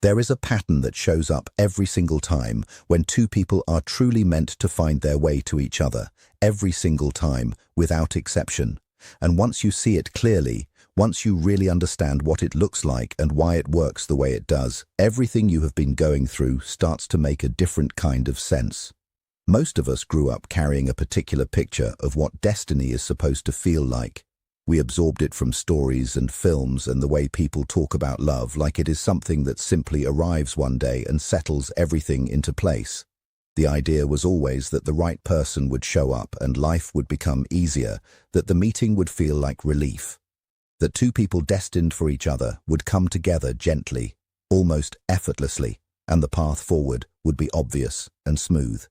There is a pattern that shows up every single time when two people are truly meant to find their way to each other, every single time, without exception. And once you see it clearly, once you really understand what it looks like and why it works the way it does, everything you have been going through starts to make a different kind of sense. Most of us grew up carrying a particular picture of what destiny is supposed to feel like. We absorbed it from stories and films and the way people talk about love, like it is something that simply arrives one day and settles everything into place. The idea was always that the right person would show up and life would become easier, that the meeting would feel like relief, that two people destined for each other would come together gently, almost effortlessly, and the path forward would be obvious and smooth.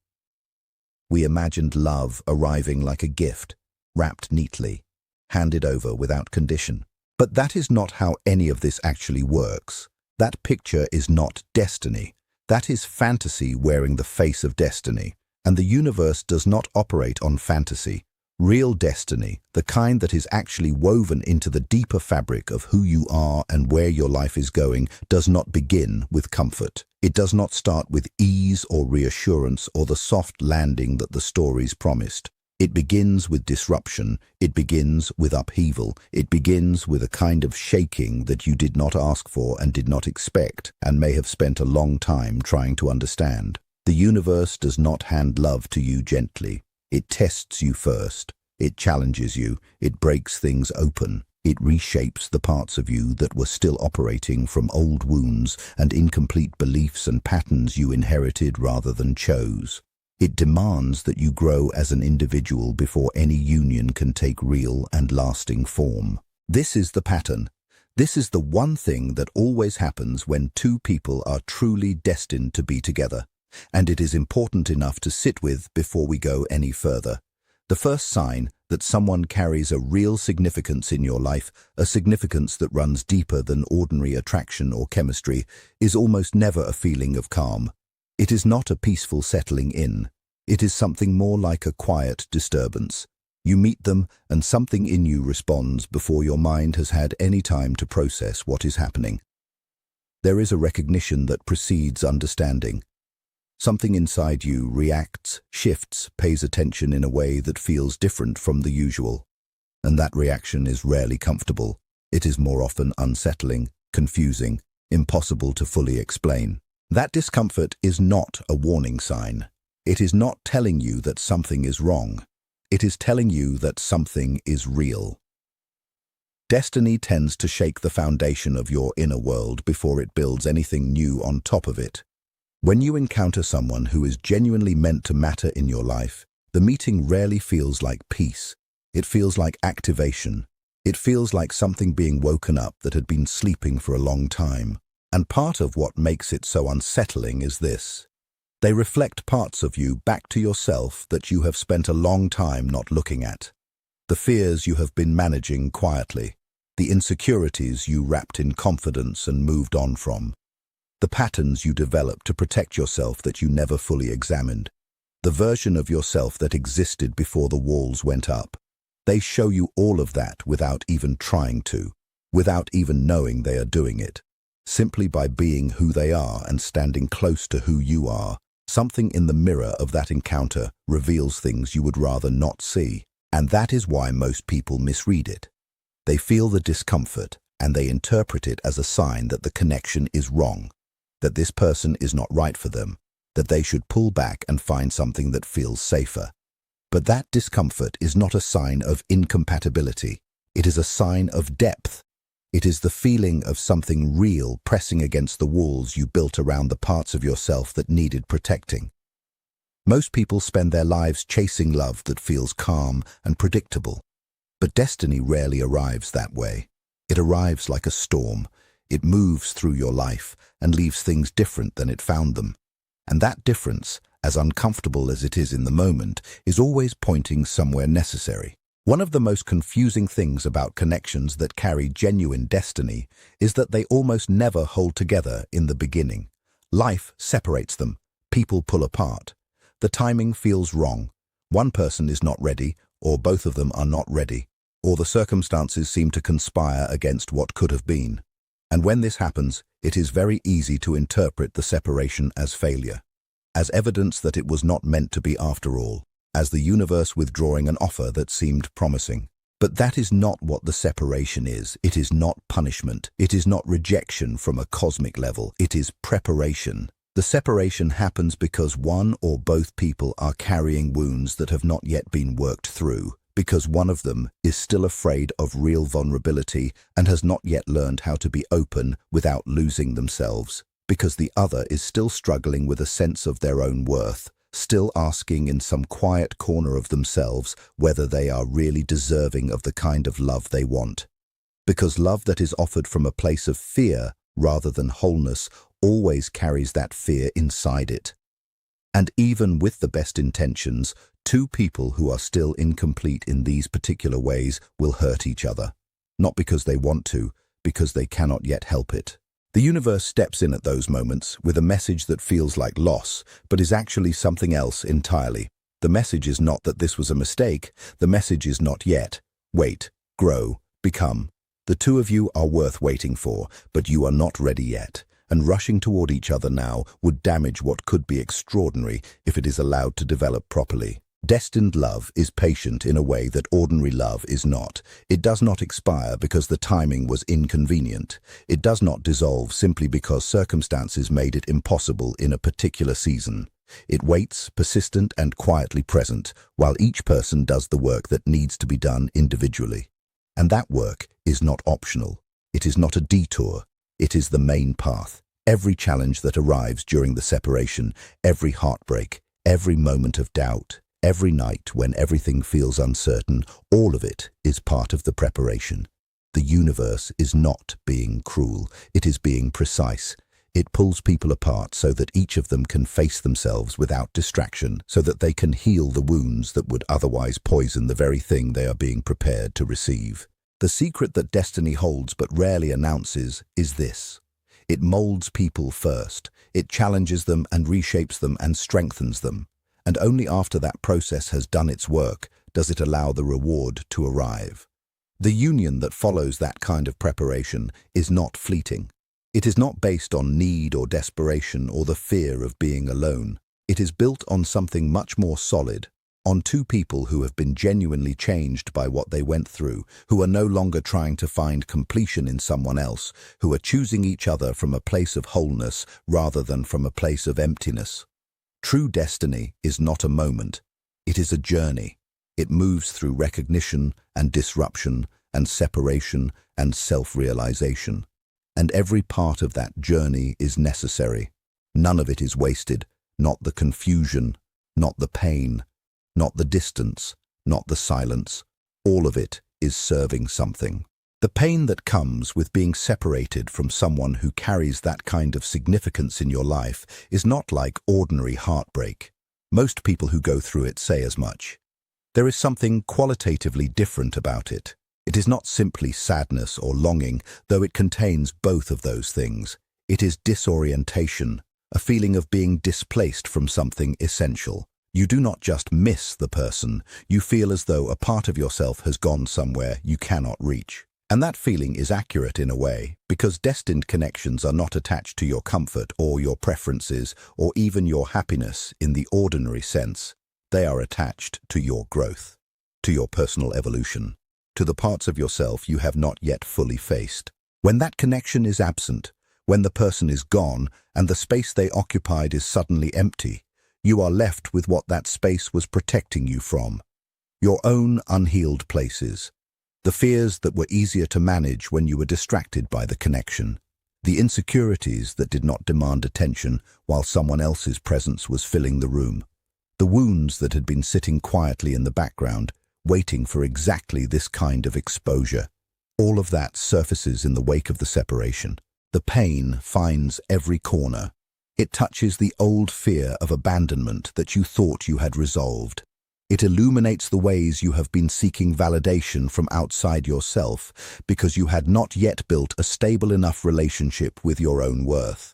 We imagined love arriving like a gift, wrapped neatly, handed over without condition. But that is not how any of this actually works. That picture is not destiny. That is fantasy wearing the face of destiny. And the universe does not operate on fantasy. Real destiny, the kind that is actually woven into the deeper fabric of who you are and where your life is going, does not begin with comfort. It does not start with ease or reassurance or the soft landing that the stories promised. It begins with disruption, it begins with upheaval, it begins with a kind of shaking that you did not ask for and did not expect, and may have spent a long time trying to understand. The universe does not hand love to you gently. It tests you first, it challenges you, it breaks things open, it reshapes the parts of you that were still operating from old wounds and incomplete beliefs and patterns you inherited rather than chose. It demands that you grow as an individual before any union can take real and lasting form. This is the pattern. This is the one thing that always happens when two people are truly destined to be together. And it is important enough to sit with before we go any further. The first sign that someone carries a real significance in your life, a significance that runs deeper than ordinary attraction or chemistry, is almost never a feeling of calm. It is not a peaceful settling in. It is something more like a quiet disturbance. You meet them and something in you responds before your mind has had any time to process what is happening. There is a recognition that precedes understanding. Something inside you reacts, shifts, pays attention in a way that feels different from the usual. And that reaction is rarely comfortable. It is more often unsettling, confusing, impossible to fully explain. That discomfort is not a warning sign. It is not telling you that something is wrong. It is telling you that something is real. Destiny tends to shake the foundation of your inner world before it builds anything new on top of it. When you encounter someone who is genuinely meant to matter in your life, the meeting rarely feels like peace. It feels like activation. It feels like something being woken up that had been sleeping for a long time. And part of what makes it so unsettling is this. They reflect parts of you back to yourself that you have spent a long time not looking at. The fears you have been managing quietly. The insecurities you wrapped in confidence and moved on from. The patterns you developed to protect yourself that you never fully examined. The version of yourself that existed before the walls went up. They show you all of that without even trying to, without even knowing they are doing it. Simply by being who they are and standing close to who you are, something in the mirror of that encounter reveals things you would rather not see. And that is why most people misread it. They feel the discomfort and they interpret it as a sign that the connection is wrong, that this person is not right for them, that they should pull back and find something that feels safer. But that discomfort is not a sign of incompatibility. It is a sign of depth. It is the feeling of something real pressing against the walls you built around the parts of yourself that needed protecting. Most people spend their lives chasing love that feels calm and predictable. But destiny rarely arrives that way. It arrives like a storm. It moves through your life and leaves things different than it found them. And that difference, as uncomfortable as it is in the moment, is always pointing somewhere necessary. One of the most confusing things about connections that carry genuine destiny is that they almost never hold together in the beginning. Life separates them. People pull apart. The timing feels wrong. One person is not ready, or both of them are not ready, or the circumstances seem to conspire against what could have been. And when this happens, it is very easy to interpret the separation as failure, as evidence that it was not meant to be after all, as the universe withdrawing an offer that seemed promising. But that is not what the separation is. It is not punishment. It is not rejection from a cosmic level. It is preparation. The separation happens because one or both people are carrying wounds that have not yet been worked through, because one of them is still afraid of real vulnerability and has not yet learned how to be open without losing themselves, because the other is still struggling with a sense of their own worth, still asking in some quiet corner of themselves whether they are really deserving of the kind of love they want. Because love that is offered from a place of fear rather than wholeness always carries that fear inside it. And even with the best intentions, two people who are still incomplete in these particular ways will hurt each other, not because they want to, because they cannot yet help it. The universe steps in at those moments with a message that feels like loss, but is actually something else entirely. The message is not that this was a mistake. The message is not yet. Wait, grow, become. The two of you are worth waiting for, but you are not ready yet. And rushing toward each other now would damage what could be extraordinary if it is allowed to develop properly. Destined love is patient in a way that ordinary love is not. It does not expire because the timing was inconvenient. It does not dissolve simply because circumstances made it impossible in a particular season. It waits, persistent and quietly present, while each person does the work that needs to be done individually. And that work is not optional. It is not a detour. It is the main path. Every challenge that arrives during the separation, every heartbreak, every moment of doubt, every night when everything feels uncertain, all of it is part of the preparation. The universe is not being cruel. It is being precise. It pulls people apart so that each of them can face themselves without distraction, so that they can heal the wounds that would otherwise poison the very thing they are being prepared to receive. The secret that destiny holds but rarely announces is this. It molds people first. It challenges them and reshapes them and strengthens them. And only after that process has done its work does it allow the reward to arrive. The union that follows that kind of preparation is not fleeting. It is not based on need or desperation or the fear of being alone. It is built on something much more solid, on two people who have been genuinely changed by what they went through, who are no longer trying to find completion in someone else, who are choosing each other from a place of wholeness rather than from a place of emptiness. True destiny is not a moment. It is a journey. It moves through recognition and disruption and separation and self-realization. And every part of that journey is necessary. None of it is wasted, not the confusion, not the pain, not the distance, not the silence. All of it is serving something. The pain that comes with being separated from someone who carries that kind of significance in your life is not like ordinary heartbreak. Most people who go through it say as much. There is something qualitatively different about it. It is not simply sadness or longing, though it contains both of those things. It is disorientation, a feeling of being displaced from something essential. You do not just miss the person, you feel as though a part of yourself has gone somewhere you cannot reach. And that feeling is accurate in a way, because destined connections are not attached to your comfort or your preferences or even your happiness in the ordinary sense. They are attached to your growth, to your personal evolution, to the parts of yourself you have not yet fully faced. When that connection is absent, when the person is gone and the space they occupied is suddenly empty, you are left with what that space was protecting you from. Your own unhealed places. The fears that were easier to manage when you were distracted by the connection. The insecurities that did not demand attention while someone else's presence was filling the room. The wounds that had been sitting quietly in the background, waiting for exactly this kind of exposure. All of that surfaces in the wake of the separation. The pain finds every corner. It touches the old fear of abandonment that you thought you had resolved. It illuminates the ways you have been seeking validation from outside yourself because you had not yet built a stable enough relationship with your own worth.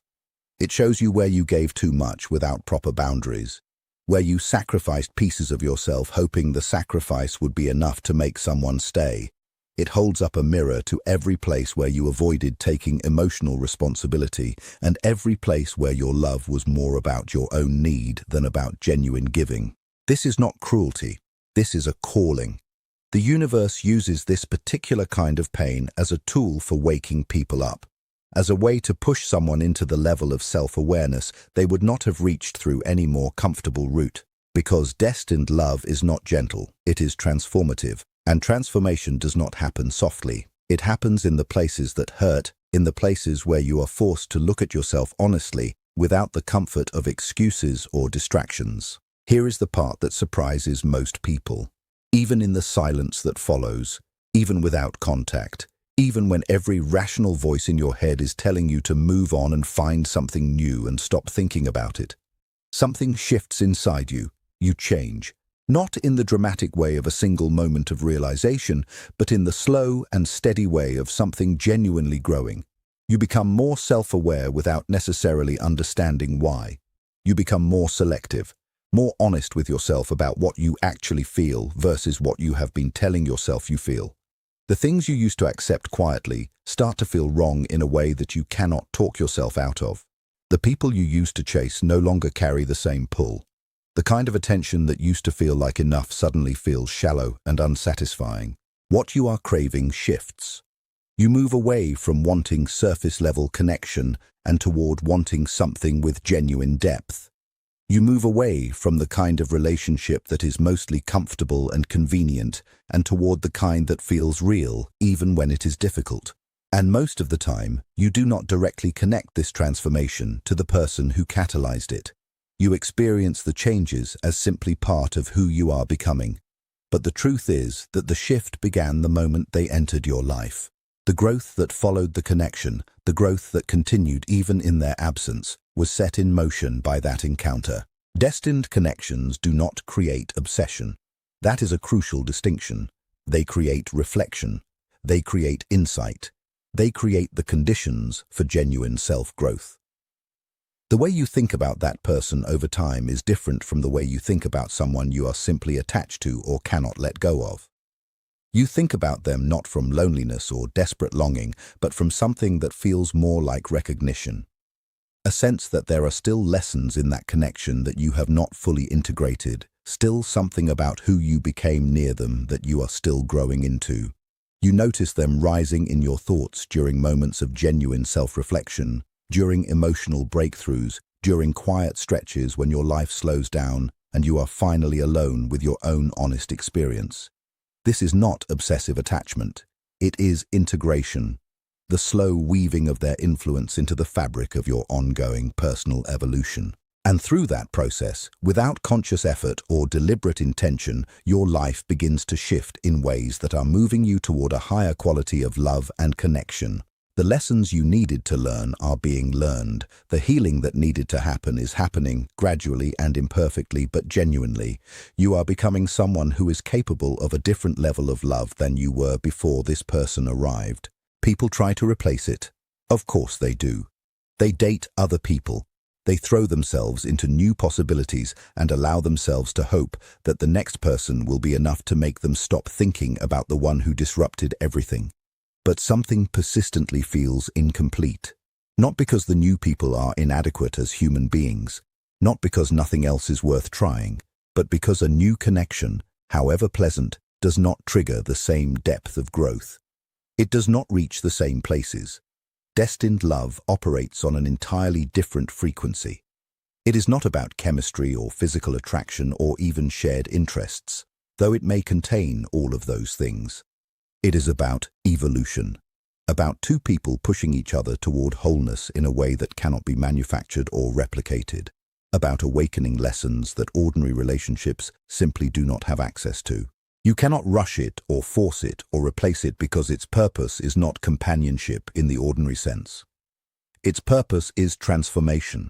It shows you where you gave too much without proper boundaries, where you sacrificed pieces of yourself hoping the sacrifice would be enough to make someone stay. It holds up a mirror to every place where you avoided taking emotional responsibility and every place where your love was more about your own need than about genuine giving. This is not cruelty. This is a calling. The universe uses this particular kind of pain as a tool for waking people up, as a way to push someone into the level of self-awareness they would not have reached through any more comfortable route. Because destined love is not gentle, it is transformative. And transformation does not happen softly. It happens in the places that hurt, in the places where you are forced to look at yourself honestly, without the comfort of excuses or distractions. Here is the part that surprises most people. Even in the silence that follows, even without contact, even when every rational voice in your head is telling you to move on and find something new and stop thinking about it, something shifts inside you. You change. Not in the dramatic way of a single moment of realization, but in the slow and steady way of something genuinely growing. You become more self-aware without necessarily understanding why. You become more selective, more honest with yourself about what you actually feel versus what you have been telling yourself you feel. The things you used to accept quietly start to feel wrong in a way that you cannot talk yourself out of. The people you used to chase no longer carry the same pull. The kind of attention that used to feel like enough suddenly feels shallow and unsatisfying. What you are craving shifts. You move away from wanting surface-level connection and toward wanting something with genuine depth. You move away from the kind of relationship that is mostly comfortable and convenient and toward the kind that feels real, even when it is difficult. And most of the time, you do not directly connect this transformation to the person who catalyzed it. You experience the changes as simply part of who you are becoming. But the truth is that the shift began the moment they entered your life. The growth that followed the connection, the growth that continued even in their absence, was set in motion by that encounter. Destined connections do not create obsession. That is a crucial distinction. They create reflection. They create insight. They create the conditions for genuine self-growth. The way you think about that person over time is different from the way you think about someone you are simply attached to or cannot let go of. You think about them not from loneliness or desperate longing, but from something that feels more like recognition. A sense that there are still lessons in that connection that you have not fully integrated, still something about who you became near them that you are still growing into. You notice them rising in your thoughts during moments of genuine self-reflection, during emotional breakthroughs, during quiet stretches when your life slows down and you are finally alone with your own honest experience. This is not obsessive attachment. It is integration, the slow weaving of their influence into the fabric of your ongoing personal evolution. And through that process, without conscious effort or deliberate intention, your life begins to shift in ways that are moving you toward a higher quality of love and connection. The lessons you needed to learn are being learned. The healing that needed to happen is happening, gradually and imperfectly, but genuinely. You are becoming someone who is capable of a different level of love than you were before this person arrived. People try to replace it. Of course they do. They date other people. They throw themselves into new possibilities and allow themselves to hope that the next person will be enough to make them stop thinking about the one who disrupted everything. But something persistently feels incomplete. Not because the new people are inadequate as human beings, not because nothing else is worth trying, but because a new connection, however pleasant, does not trigger the same depth of growth. It does not reach the same places. Destined love operates on an entirely different frequency. It is not about chemistry or physical attraction or even shared interests, though it may contain all of those things. It is about evolution, about two people pushing each other toward wholeness in a way that cannot be manufactured or replicated, about awakening lessons that ordinary relationships simply do not have access to. You cannot rush it or force it or replace it because its purpose is not companionship in the ordinary sense. Its purpose is transformation.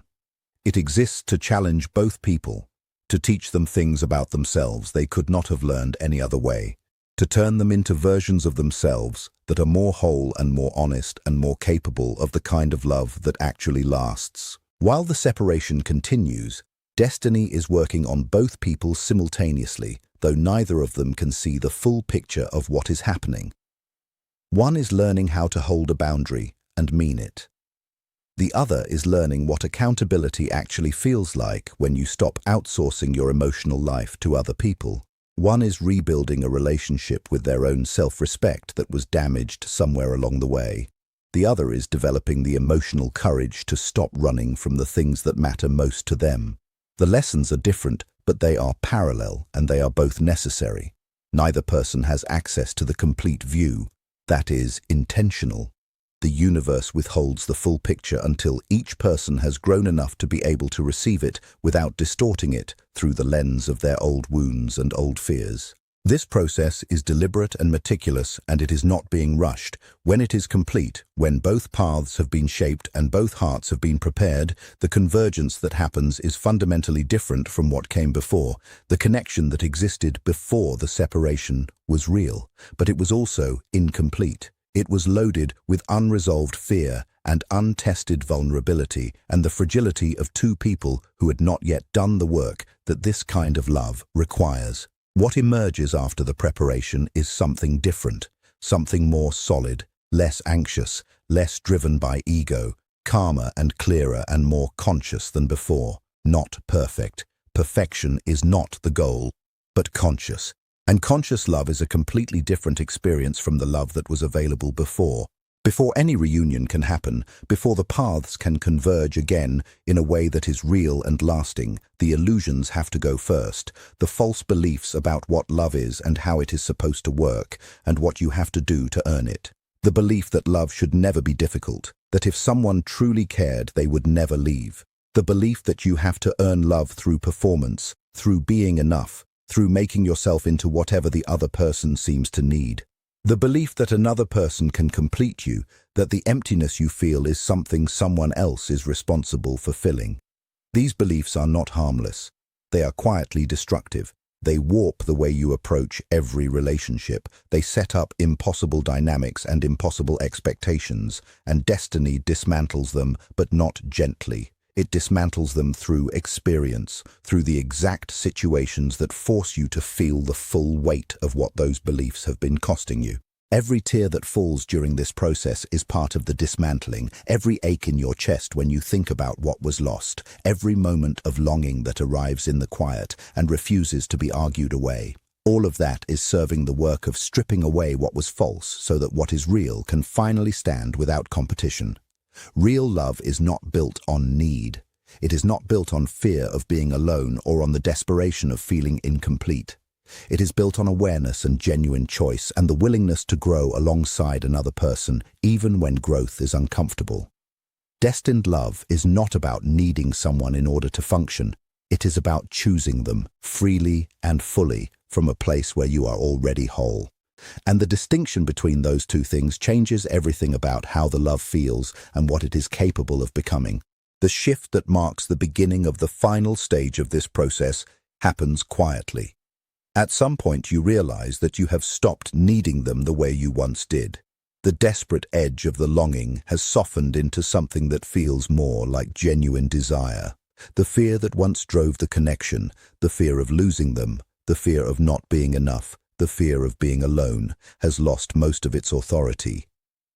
It exists to challenge both people, to teach them things about themselves they could not have learned any other way, to turn them into versions of themselves that are more whole and more honest and more capable of the kind of love that actually lasts. While the separation continues, destiny is working on both people simultaneously, though neither of them can see the full picture of what is happening. One is learning how to hold a boundary and mean it. The other is learning what accountability actually feels like when you stop outsourcing your emotional life to other people. One is rebuilding a relationship with their own self-respect that was damaged somewhere along the way. The other is developing the emotional courage to stop running from the things that matter most to them. The lessons are different, but they are parallel and they are both necessary. Neither person has access to the complete view, that is, intentional. The universe withholds the full picture until each person has grown enough to be able to receive it without distorting it through the lens of their old wounds and old fears. This process is deliberate and meticulous, and it is not being rushed. When it is complete, when both paths have been shaped and both hearts have been prepared, the convergence that happens is fundamentally different from what came before. The connection that existed before the separation was real, but it was also incomplete. It was loaded with unresolved fear and untested vulnerability and the fragility of two people who had not yet done the work that this kind of love requires. What emerges after the preparation is something different, something more solid, less anxious, less driven by ego, calmer and clearer and more conscious than before. Not perfect. Perfection is not the goal, but conscious. And conscious love is a completely different experience from the love that was available before. Before any reunion can happen, before the paths can converge again in a way that is real and lasting, the illusions have to go first. The false beliefs about what love is and how it is supposed to work, and what you have to do to earn it. The belief that love should never be difficult, that if someone truly cared, they would never leave. The belief that you have to earn love through performance, through being enough, through making yourself into whatever the other person seems to need. The belief that another person can complete you, that the emptiness you feel is something someone else is responsible for filling. These beliefs are not harmless. They are quietly destructive. They warp the way you approach every relationship. They set up impossible dynamics and impossible expectations, and destiny dismantles them, but not gently. It dismantles them through experience, through the exact situations that force you to feel the full weight of what those beliefs have been costing you. Every tear that falls during this process is part of the dismantling. Every ache in your chest when you think about what was lost. Every moment of longing that arrives in the quiet and refuses to be argued away. All of that is serving the work of stripping away what was false so that what is real can finally stand without competition. Real love is not built on need. It is not built on fear of being alone or on the desperation of feeling incomplete. It is built on awareness and genuine choice and the willingness to grow alongside another person, even when growth is uncomfortable. Destined love is not about needing someone in order to function. It is about choosing them freely and fully from a place where you are already whole. And the distinction between those two things changes everything about how the love feels and what it is capable of becoming. The shift that marks the beginning of the final stage of this process happens quietly. At some point you realize that you have stopped needing them the way you once did. The desperate edge of the longing has softened into something that feels more like genuine desire. The fear that once drove the connection, the fear of losing them, the fear of not being enough, the fear of being alone, has lost most of its authority.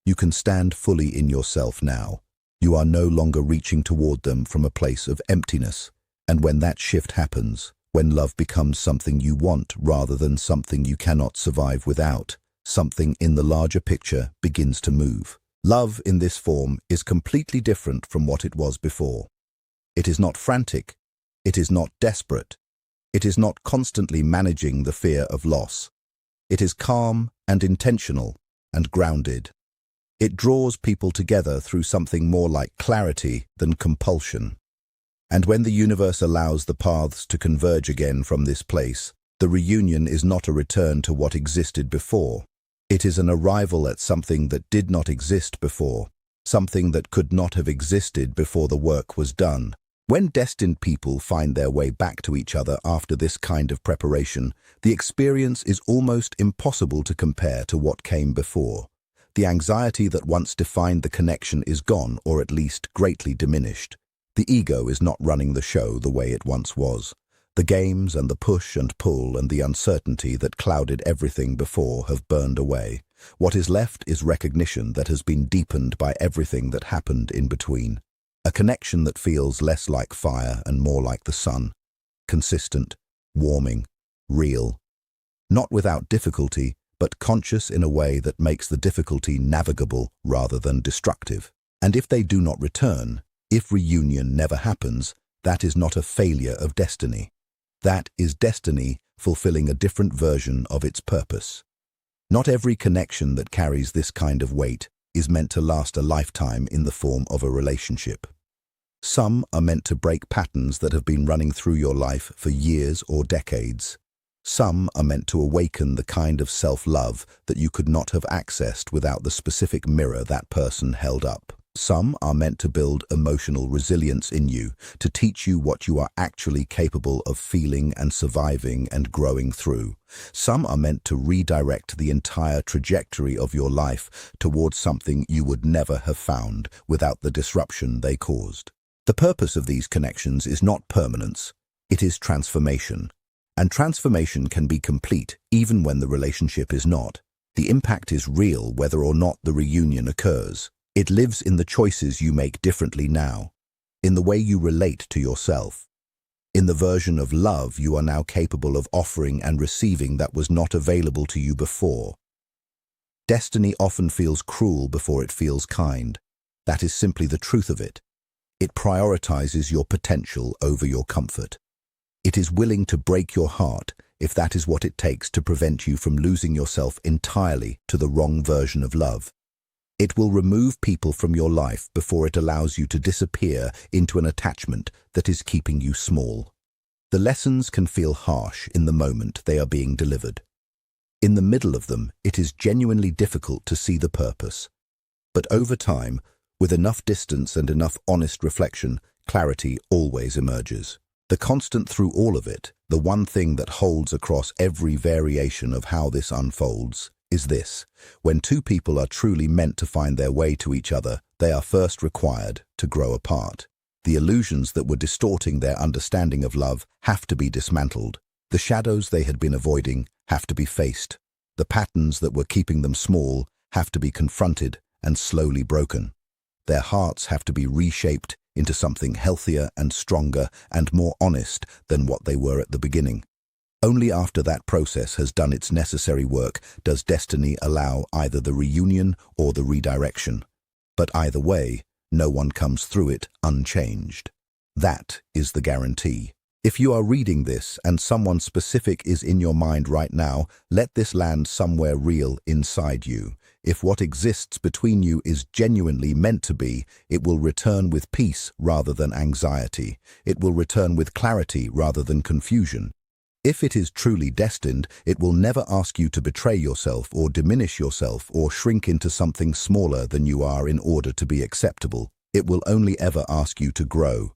You can stand fully in yourself now. You are no longer reaching toward them from a place of emptiness. And when that shift happens, when love becomes something you want rather than something you cannot survive without, something in the larger picture begins to move. Love in this form is completely different from what it was before. It is not frantic. It is not desperate. It is not constantly managing the fear of loss. It is calm and intentional and grounded. It draws people together through something more like clarity than compulsion. And when the universe allows the paths to converge again from this place, the reunion is not a return to what existed before. It is an arrival at something that did not exist before, something that could not have existed before the work was done. When destined people find their way back to each other after this kind of preparation, the experience is almost impossible to compare to what came before. The anxiety that once defined the connection is gone, or at least greatly diminished. The ego is not running the show the way it once was. The games and the push and pull and the uncertainty that clouded everything before have burned away. What is left is recognition that has been deepened by everything that happened in between. A connection that feels less like fire and more like the sun. Consistent, warming, real. Not without difficulty, but conscious in a way that makes the difficulty navigable rather than destructive. And if they do not return, if reunion never happens, that is not a failure of destiny. That is destiny fulfilling a different version of its purpose. Not every connection that carries this kind of weight is meant to last a lifetime in the form of a relationship. Some are meant to break patterns that have been running through your life for years or decades. Some are meant to awaken the kind of self-love that you could not have accessed without the specific mirror that person held up. Some are meant to build emotional resilience in you, to teach you what you are actually capable of feeling and surviving and growing through. Some are meant to redirect the entire trajectory of your life towards something you would never have found without the disruption they caused. The purpose of these connections is not permanence, it is transformation. And transformation can be complete even when the relationship is not. The impact is real whether or not the reunion occurs. It lives in the choices you make differently now, in the way you relate to yourself, in the version of love you are now capable of offering and receiving that was not available to you before. Destiny often feels cruel before it feels kind. That is simply the truth of it. It prioritizes your potential over your comfort. It is willing to break your heart if that is what it takes to prevent you from losing yourself entirely to the wrong version of love. It will remove people from your life before it allows you to disappear into an attachment that is keeping you small. The lessons can feel harsh in the moment they are being delivered. In the middle of them, it is genuinely difficult to see the purpose. But over time, with enough distance and enough honest reflection, clarity always emerges. The constant through all of it, the one thing that holds across every variation of how this unfolds, is this: when two people are truly meant to find their way to each other, they are first required to grow apart. The illusions that were distorting their understanding of love have to be dismantled. The shadows they had been avoiding have to be faced. The patterns that were keeping them small have to be confronted and slowly broken. Their hearts have to be reshaped into something healthier and stronger and more honest than what they were at the beginning. Only after that process has done its necessary work does destiny allow either the reunion or the redirection. But either way, no one comes through it unchanged. That is the guarantee. If you are reading this and someone specific is in your mind right now, let this land somewhere real inside you. If what exists between you is genuinely meant to be, it will return with peace rather than anxiety. It will return with clarity rather than confusion. If it is truly destined, it will never ask you to betray yourself or diminish yourself or shrink into something smaller than you are in order to be acceptable. It will only ever ask you to grow,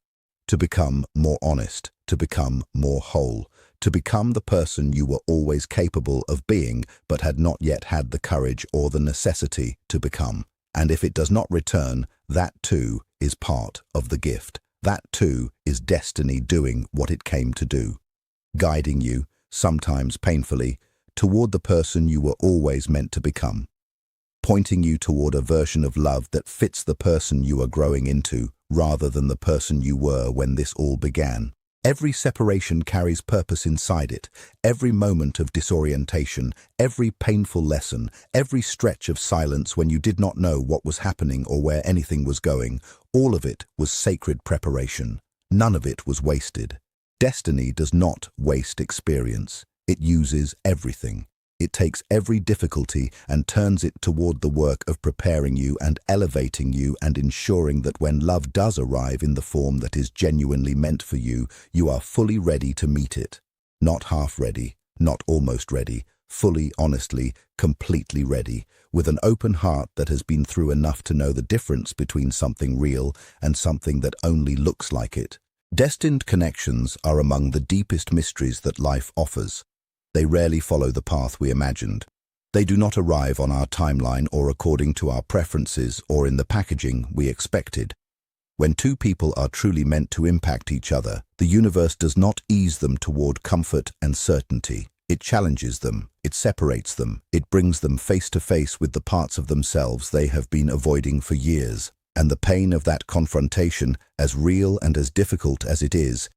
to become more honest, to become more whole, to become the person you were always capable of being but had not yet had the courage or the necessity to become. And if it does not return, that too is part of the gift. That too is destiny doing what it came to do. Guiding you, sometimes painfully, toward the person you were always meant to become. Pointing you toward a version of love that fits the person you are growing into, rather than the person you were when this all began. Every separation carries purpose inside it. Every moment of disorientation, every painful lesson, every stretch of silence when you did not know what was happening or where anything was going, all of it was sacred preparation. None of it was wasted. Destiny does not waste experience. It uses everything. It takes every difficulty and turns it toward the work of preparing you and elevating you and ensuring that when love does arrive in the form that is genuinely meant for you, you are fully ready to meet it. Not half ready, not almost ready, fully, honestly, completely ready, with an open heart that has been through enough to know the difference between something real and something that only looks like it. Destined connections are among the deepest mysteries that life offers. They rarely follow the path we imagined. They do not arrive on our timeline or according to our preferences or in the packaging we expected. When two people are truly meant to impact each other, the universe does not ease them toward comfort and certainty. It challenges them, it separates them, it brings them face to face with the parts of themselves they have been avoiding for years. And the pain of that confrontation, as real and as difficult as it is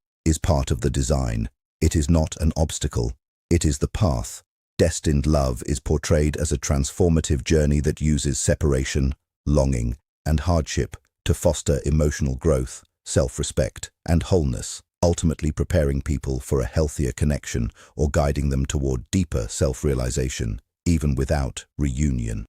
part of the design. It is not an obstacle, it is the path. Destined love is portrayed as a transformative journey that uses separation, longing, and hardship to foster emotional growth, self-respect, and wholeness, ultimately preparing people for a healthier connection or guiding them toward deeper self-realization, even without reunion.